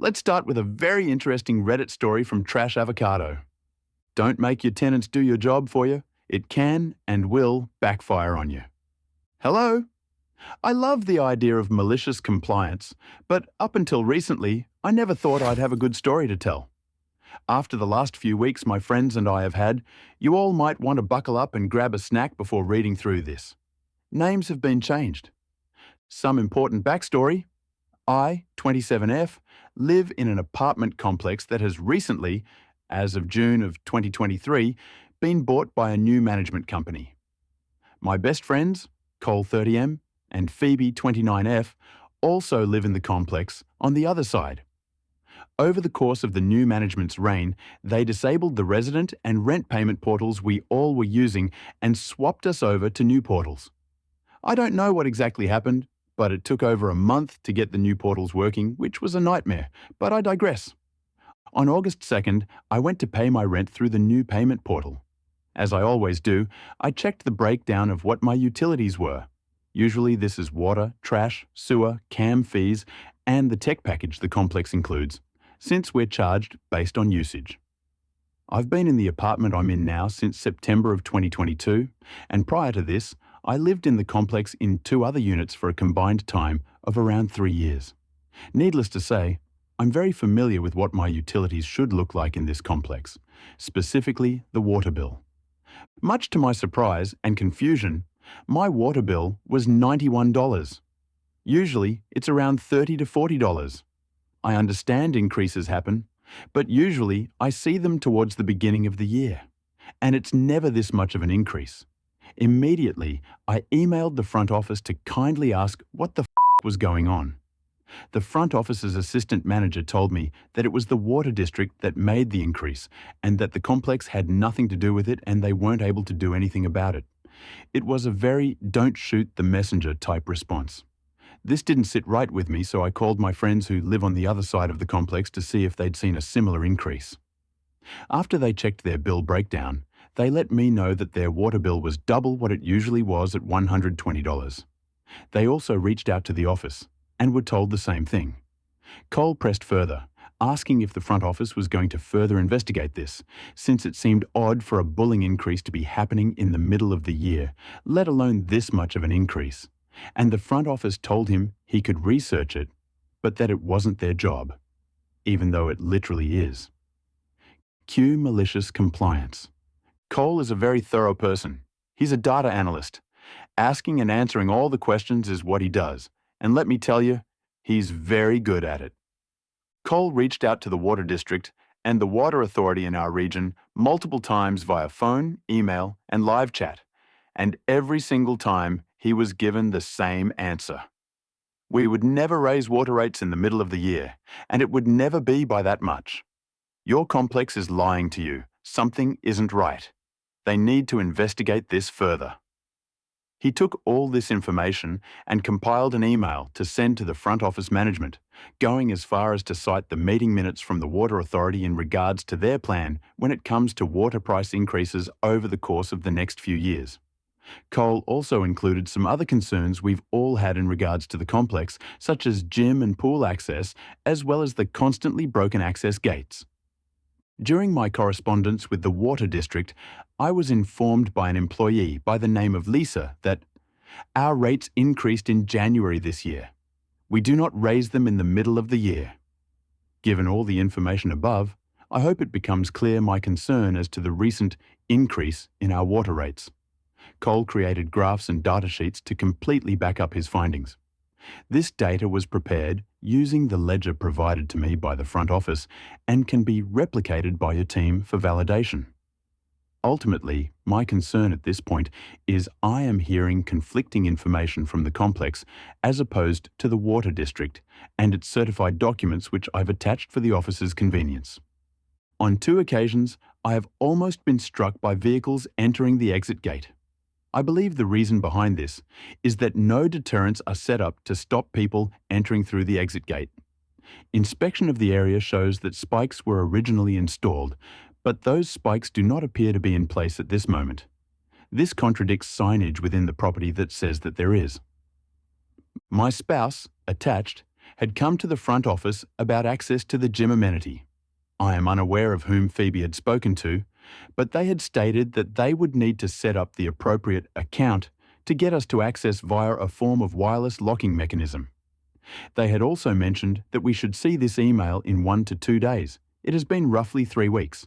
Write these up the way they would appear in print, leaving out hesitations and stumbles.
Let's start with a very interesting Reddit story from Trash Avocado. Don't make your tenants do your job for you. It can and will backfire on you. Hello? I love the idea of malicious compliance, but up until recently, I never thought I'd have a good story to tell. After the last few weeks my friends and I have had, you all might want to buckle up and grab a snack before reading through this. Names have been changed. Some important backstory. I, 27F, live in an apartment complex that has recently, as of June of 2023, been bought by a new management company. My best friends, Cole 30M and Phoebe 29F, also live in the complex on the other side. Over the course of the new management's reign, they disabled the resident and rent payment portals we all were using and swapped us over to new portals. I don't know what exactly happened, but it took over a month to get the new portals working, which was a nightmare, but I digress. On August 2nd, I went to pay my rent through the new payment portal. As I always do, I checked the breakdown of what my utilities were. Usually this is water, trash, sewer, CAM fees, and the tech package the complex includes, since we're charged based on usage. I've been in the apartment I'm in now since September of 2022, and prior to this, I lived in the complex in 2 other units for a combined time of around 3 years. Needless to say, I'm very familiar with what my utilities should look like in this complex, specifically the water bill. Much to my surprise and confusion, my water bill was $91. Usually, it's around $30 to $40. I understand increases happen, but usually I see them towards the beginning of the year, and it's never this much of an increase. Immediately, I emailed the front office to kindly ask what the was going on. The front office's assistant manager told me that it was the water district that made the increase and that the complex had nothing to do with it and they weren't able to do anything about it. It was a very don't shoot the messenger type response. This didn't sit right with me, so I called my friends who live on the other side of the complex to see if they'd seen a similar increase. After they checked their bill breakdown, they let me know that their water bill was double what it usually was at $120. They also reached out to the office and were told the same thing. Cole pressed further, asking if the front office was going to further investigate this, since it seemed odd for a bullying increase to be happening in the middle of the year, let alone this much of an increase. And the front office told him he could research it, but that it wasn't their job, even though it literally is. Cue malicious compliance. Cole is a very thorough person. He's a data analyst. Asking and answering all the questions is what he does, and let me tell you, he's very good at it. Cole reached out to the water district and the water authority in our region multiple times via phone, email, and live chat, and every single time he was given the same answer. We would never raise water rates in the middle of the year, and it would never be by that much. Your complex is lying to you. Something isn't right. They need to investigate this further. He took all this information and compiled an email to send to the front office management, going as far as to cite the meeting minutes from the Water Authority in regards to their plan when it comes to water price increases over the course of the next few years. Cole also included some other concerns we've all had in regards to the complex, such as gym and pool access, as well as the constantly broken access gates. During my correspondence with the Water District, I was informed by an employee by the name of Lisa that our rates increased in January this year. We do not raise them in the middle of the year. Given all the information above, I hope it becomes clear my concern as to the recent increase in our water rates. Cole created graphs and data sheets to completely back up his findings. This data was prepared using the ledger provided to me by the front office and can be replicated by your team for validation. Ultimately, my concern at this point is I am hearing conflicting information from the complex as opposed to the water district and its certified documents which I've attached for the office's convenience. On 2 occasions, I have almost been struck by vehicles entering the exit gate. I believe the reason behind this is that no deterrents are set up to stop people entering through the exit gate. Inspection of the area shows that spikes were originally installed, but those spikes do not appear to be in place at this moment. This contradicts signage within the property that says that there is. My spouse, attached, had come to the front office about access to the gym amenity. I am unaware of whom Phoebe had spoken to, but they had stated that they would need to set up the appropriate account to get us to access via a form of wireless locking mechanism. They had also mentioned that we should see this email in 1 to 2 days. It has been roughly 3 weeks.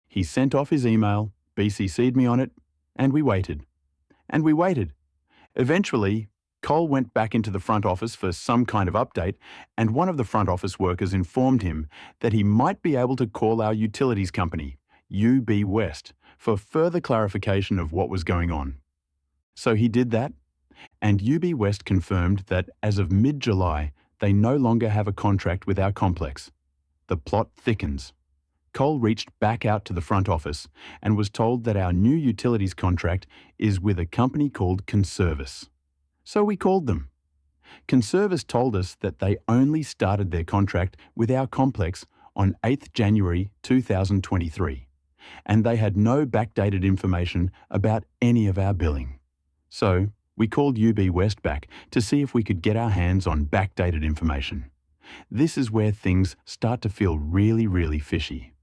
He sent off his email, BCC'd me on it, and we waited. And we waited. Eventually, Cole went back into the front office for some kind of update, and one of the front office workers informed him that he might be able to call our utilities company, UB West, for further clarification of what was going on. So he did that, and UB West confirmed that as of mid-July, they no longer have a contract with our complex. The plot thickens. Cole reached back out to the front office and was told that our new utilities contract is with a company called Conservice. So we called them. Conservice told us that they only started their contract with our complex on 8th January 2023, and they had no backdated information about any of our billing. So we called UB West back to see if we could get our hands on backdated information. This is where things start to feel really, really fishy.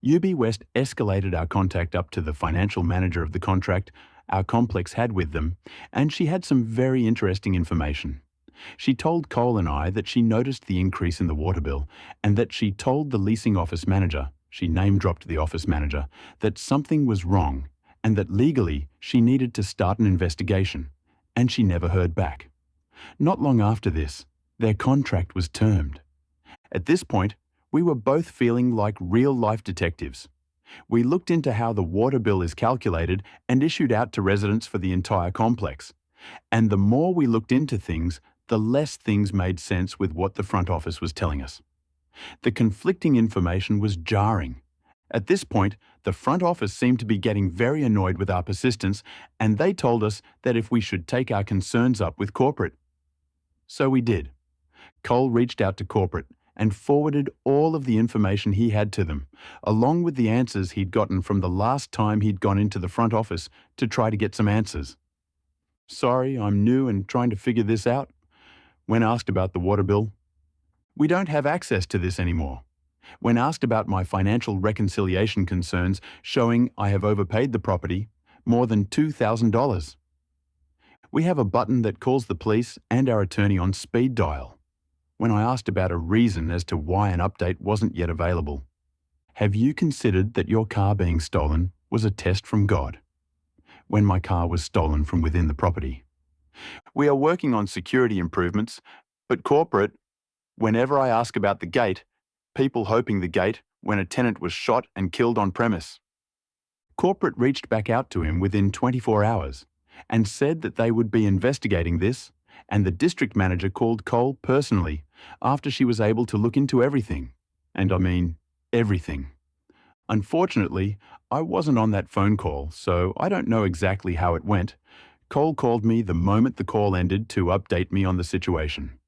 UB West escalated our contact up to the financial manager of the contract our complex had with them, and she had some very interesting information. She told Cole and I that she noticed the increase in the water bill and that she told the leasing office manager, she name-dropped the office manager, that something was wrong and that legally she needed to start an investigation, and she never heard back. Not long after this, their contract was termed. At this point, we were both feeling like real-life detectives. We looked into how the water bill is calculated and issued out to residents for the entire complex. And the more we looked into things, the less things made sense with what the front office was telling us. The conflicting information was jarring. At this point, the front office seemed to be getting very annoyed with our persistence, and they told us that if we should take our concerns up with corporate. So we did. Cole reached out to corporate and forwarded all of the information he had to them, along with the answers he'd gotten from the last time he'd gone into the front office to try to get some answers. Sorry, I'm new and trying to figure this out. When asked about the water bill, we don't have access to this anymore. When asked about my financial reconciliation concerns showing I have overpaid the property, more than $2,000. We have a button that calls the police and our attorney on speed dial. When I asked about a reason as to why an update wasn't yet available, have you considered that your car being stolen was a test from God? When my car was stolen from within the property. We are working on security improvements, but corporate, whenever I ask about the gate, people hoping the gate when a tenant was shot and killed on premise. Corporate reached back out to him within 24 hours and said that they would be investigating this, and the district manager called Cole personally after she was able to look into everything. And I mean, everything. Unfortunately, I wasn't on that phone call, so I don't know exactly how it went. Cole called me the moment the call ended to update me on the situation.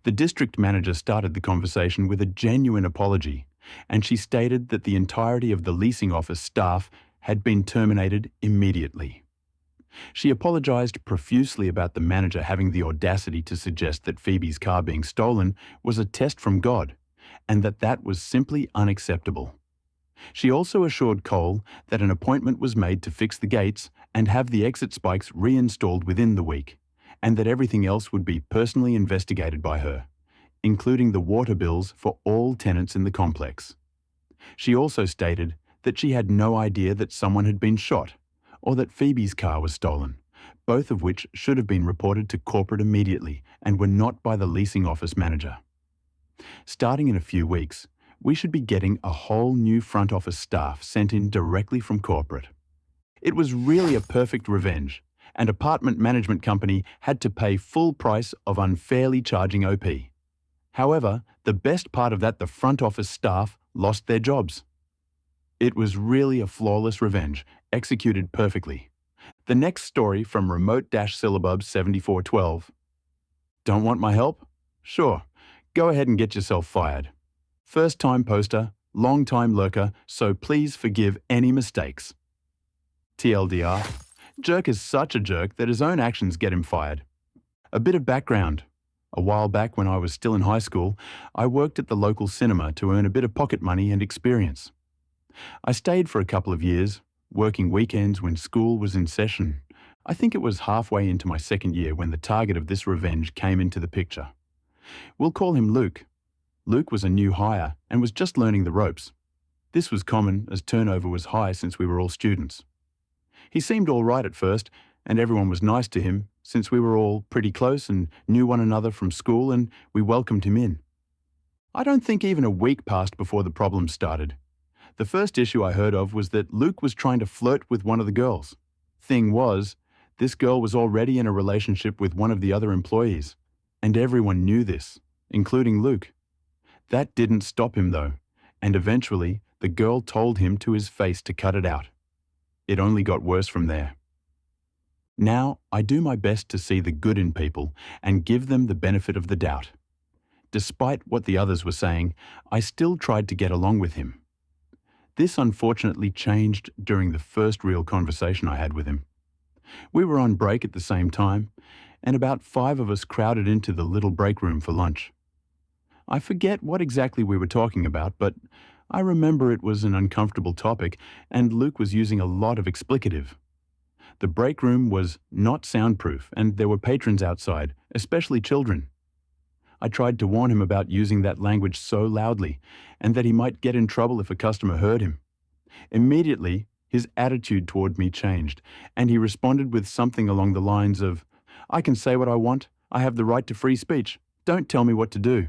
The district manager started the conversation with a genuine apology, and she stated that the entirety of the leasing office staff had been terminated immediately. She apologized profusely about the manager having the audacity to suggest that Phoebe's car being stolen was a test from God, and that was simply unacceptable. She also assured Cole that an appointment was made to fix the gates and have the exit spikes reinstalled within the week, and that everything else would be personally investigated by her, including the water bills for all tenants in the complex. She also stated that she had no idea that someone had been shot or that Phoebe's car was stolen, both of which should have been reported to corporate immediately and were not by the leasing office manager. Starting in a few weeks, we should be getting a whole new front office staff sent in directly from corporate. It was really a perfect revenge, and apartment management company had to pay full price of unfairly charging OP. However, the best part of that, the front office staff lost their jobs. It was really a flawless revenge, executed perfectly. The next story from remote-syllabub 7412. Don't want my help? Sure, go ahead and get yourself fired. First-time poster, long-time lurker, so please forgive any mistakes. TLDR, jerk is such a jerk that his own actions get him fired. A bit of background. A while back when I was still in high school, I worked at the local cinema to earn a bit of pocket money and experience. I stayed for a couple of years, working weekends when school was in session. I think it was halfway into my second year when the target of this revenge came into the picture. We'll call him Luke. Luke was a new hire and was just learning the ropes. This was common as turnover was high since we were all students. He seemed all right at first, and everyone was nice to him since we were all pretty close and knew one another from school, and we welcomed him in. I don't think even a week passed before the problems started. The first issue I heard of was that Luke was trying to flirt with one of the girls. Thing was, this girl was already in a relationship with one of the other employees, and everyone knew this, including Luke. That didn't stop him though, and eventually the girl told him to his face to cut it out. It only got worse from there. Now, I do my best to see the good in people and give them the benefit of the doubt. Despite what the others were saying, I still tried to get along with him. This unfortunately changed during the first real conversation I had with him. We were on break at the same time, and about 5 of us crowded into the little break room for lunch. I forget what exactly we were talking about, but I remember it was an uncomfortable topic, and Luke was using a lot of explicative. The break room was not soundproof, and there were patrons outside, especially children. I tried to warn him about using that language so loudly, and that he might get in trouble if a customer heard him. Immediately, his attitude toward me changed, and he responded with something along the lines of, "I can say what I want, I have the right to free speech, don't tell me what to do."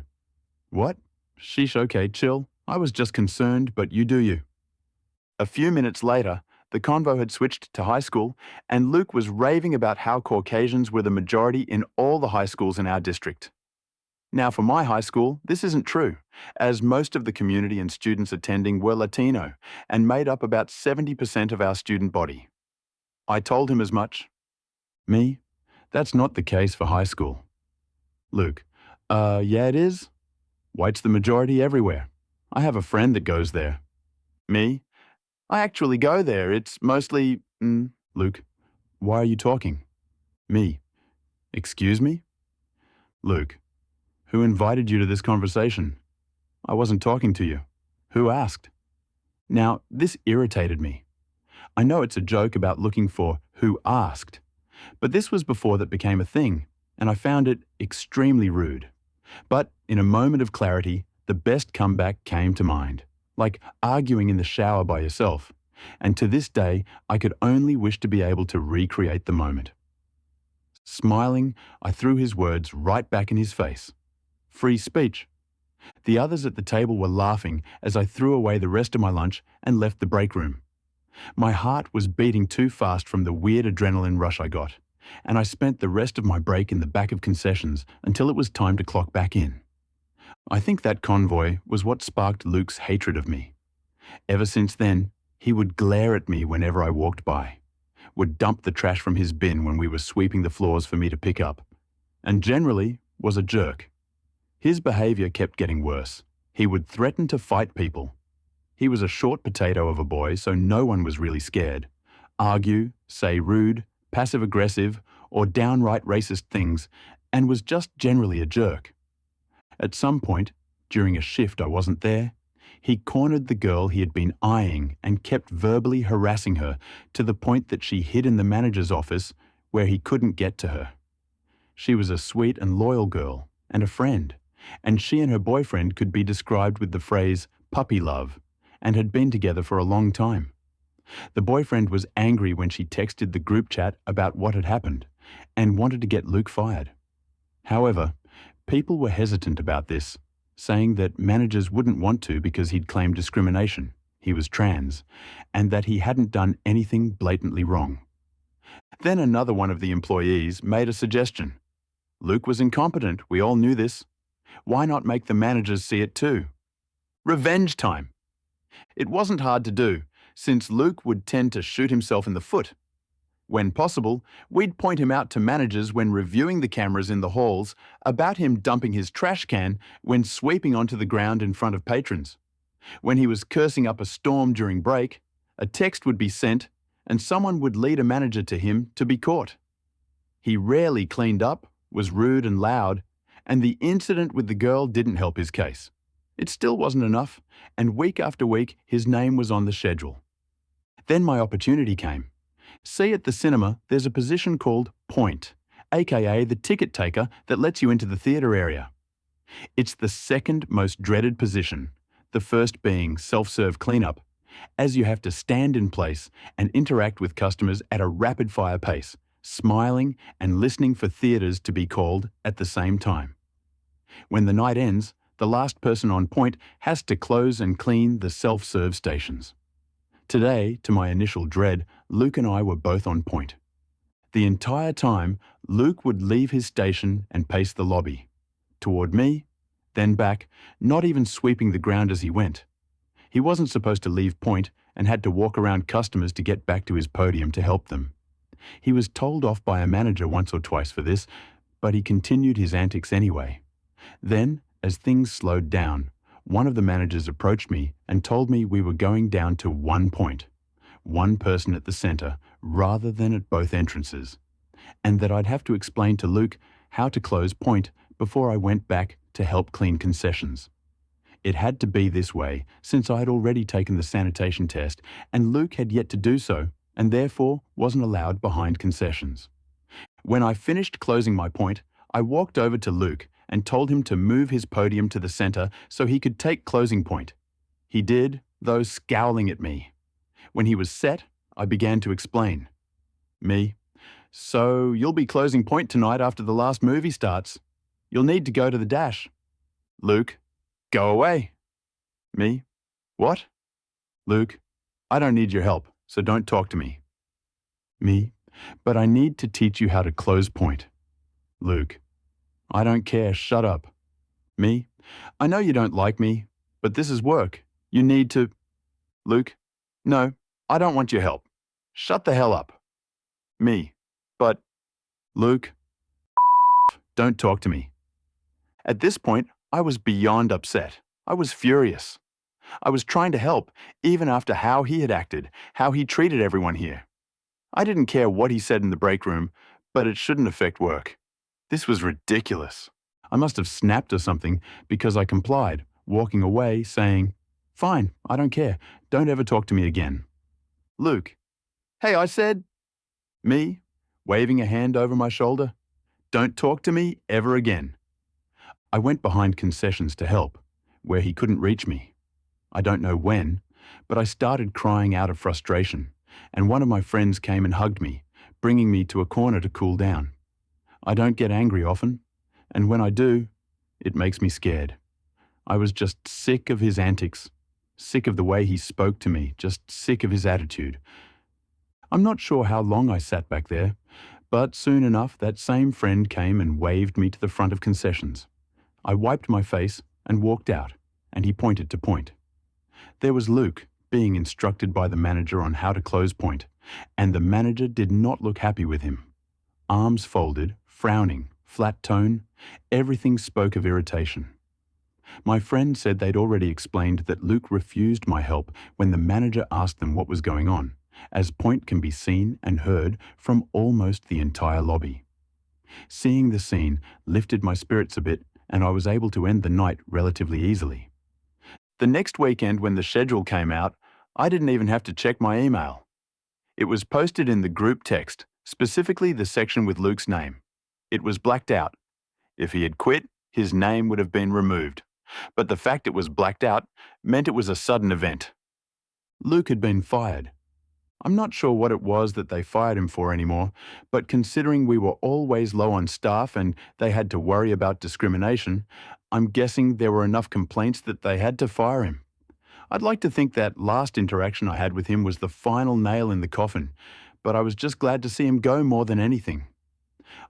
What? Sheesh, okay, chill. I was just concerned, but you do you. A few minutes later, the convo had switched to high school, and Luke was raving about how Caucasians were the majority in all the high schools in our district. Now, for my high school, this isn't true, as most of the community and students attending were Latino and made up about 70% of our student body. I told him as much. Me? That's not the case for high school. Luke, yeah it is. White's the majority everywhere. I have a friend that goes there. Me? I actually go there. It's mostly... Luke, why are you talking? Me. Excuse me? Luke, who invited you to this conversation? I wasn't talking to you. Who asked? Now, this irritated me. I know it's a joke about looking for who asked, but this was before that became a thing, and I found it extremely rude. But in a moment of clarity, the best comeback came to mind, like arguing in the shower by yourself, and to this day, I could only wish to be able to recreate the moment. Smiling, I threw his words right back in his face. Free speech. The others at the table were laughing as I threw away the rest of my lunch and left the break room. My heart was beating too fast from the weird adrenaline rush I got, and I spent the rest of my break in the back of concessions until it was time to clock back in. I think that convoy was what sparked Luke's hatred of me. Ever since then, he would glare at me whenever I walked by, would dump the trash from his bin when we were sweeping the floors for me to pick up, and generally was a jerk. His behavior kept getting worse. He would threaten to fight people. He was a short potato of a boy, so no one was really scared. Argue, say rude, passive-aggressive, or downright racist things, and was just generally a jerk. At some point, during a shift I wasn't there, he cornered the girl he had been eyeing and kept verbally harassing her to the point that she hid in the manager's office where he couldn't get to her. She was a sweet and loyal girl and a friend, and she and her boyfriend could be described with the phrase puppy love and had been together for a long time. The boyfriend was angry when she texted the group chat about what had happened and wanted to get Luke fired. However, people were hesitant about this, saying that managers wouldn't want to because he'd claimed discrimination, he was trans, and that he hadn't done anything blatantly wrong. Then another one of the employees made a suggestion. Luke was incompetent, we all knew this. Why not make the managers see it too? Revenge time! It wasn't hard to do, since Luke would tend to shoot himself in the foot. When possible, we'd point him out to managers when reviewing the cameras in the halls about him dumping his trash can when sweeping onto the ground in front of patrons. When he was cursing up a storm during break, a text would be sent and someone would lead a manager to him to be caught. He rarely cleaned up, was rude and loud, And the incident with the girl didn't help his case. It still wasn't enough, and week after week, his name was on the schedule. Then my opportunity came. See, at the cinema, there's a position called point, aka the ticket taker that lets you into the theatre area. It's the second most dreaded position, the first being self-serve cleanup, as you have to stand in place and interact with customers at a rapid-fire pace, smiling and listening for theatres to be called at the same time. When the night ends, the last person on point has to close and clean the self-serve stations. Today, to my initial dread, Luke and I were both on point. The entire time, Luke would leave his station and pace the lobby. Toward me, then back, not even sweeping the ground as he went. He wasn't supposed to leave point and had to walk around customers to get back to his podium to help them. He was told off by a manager once or twice for this, but he continued his antics anyway. Then, as things slowed down, one of the managers approached me and told me we were going down to 1 point, one person at the center rather than at both entrances, and that I'd have to explain to Luke how to close point before I went back to help clean concessions. It had to be this way since I had already taken the sanitation test and Luke had yet to do so and therefore wasn't allowed behind concessions. When I finished closing my point, I walked over to Luke and told him to move his podium to the center so he could take closing point. He did, though scowling at me. When he was set, I began to explain. Me: "So you'll be closing point tonight after the last movie starts. You'll need to go to the dash." Luke: "Go away." Me: "What?" Luke: "I don't need your help, so don't talk to me." Me: "But I need to teach you how to close point." Luke: "I don't care, shut up." Me: "I know you don't like me, but this is work. You need to..." Luke: "No, I don't want your help. Shut the hell up." Me: "But..." Luke: "Don't talk to me." At this point, I was beyond upset. I was furious. I was trying to help, even after how he had acted, how he treated everyone here. I didn't care what he said in the break room, but it shouldn't affect work. This was ridiculous. I must have snapped or something because I complied, walking away saying, "Fine, I don't care. Don't ever talk to me again." Luke: "Hey, I said..." Me, waving a hand over my shoulder, "Don't talk to me ever again." I went behind concessions to help, where he couldn't reach me. I don't know when, but I started crying out of frustration, and one of my friends came and hugged me, bringing me to a corner to cool down. I don't get angry often, and when I do, it makes me scared. I was just sick of his antics, sick of the way he spoke to me, just sick of his attitude. I'm not sure how long I sat back there, but soon enough that same friend came and waved me to the front of concessions. I wiped my face and walked out, and he pointed to point. There was Luke, being instructed by the manager on how to close point, and the manager did not look happy with him. Arms folded, frowning, flat tone, everything spoke of irritation. My friend said they'd already explained that Luke refused my help when the manager asked them what was going on, as point can be seen and heard from almost the entire lobby. Seeing the scene lifted my spirits a bit, and I was able to end the night relatively easily. The next weekend when the schedule came out, I didn't even have to check my email. It was posted in the group text, specifically the section with Luke's name. It was blacked out. If he had quit, his name would have been removed. But the fact it was blacked out meant it was a sudden event. Luke had been fired. I'm not sure what it was that they fired him for anymore, but considering we were always low on staff and they had to worry about discrimination, I'm guessing there were enough complaints that they had to fire him. I'd like to think that last interaction I had with him was the final nail in the coffin, but I was just glad to see him go more than anything.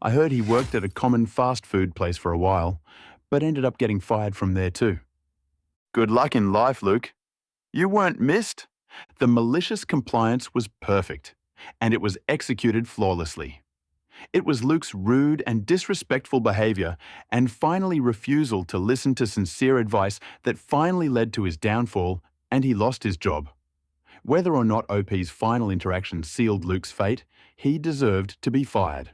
I heard he worked at a common fast food place for a while, but ended up getting fired from there too. Good luck in life, Luke. You weren't missed. The malicious compliance was perfect, and it was executed flawlessly. It was Luke's rude and disrespectful behavior and finally refusal to listen to sincere advice that finally led to his downfall, and he lost his job. Whether or not OP's final interaction sealed Luke's fate, he deserved to be fired.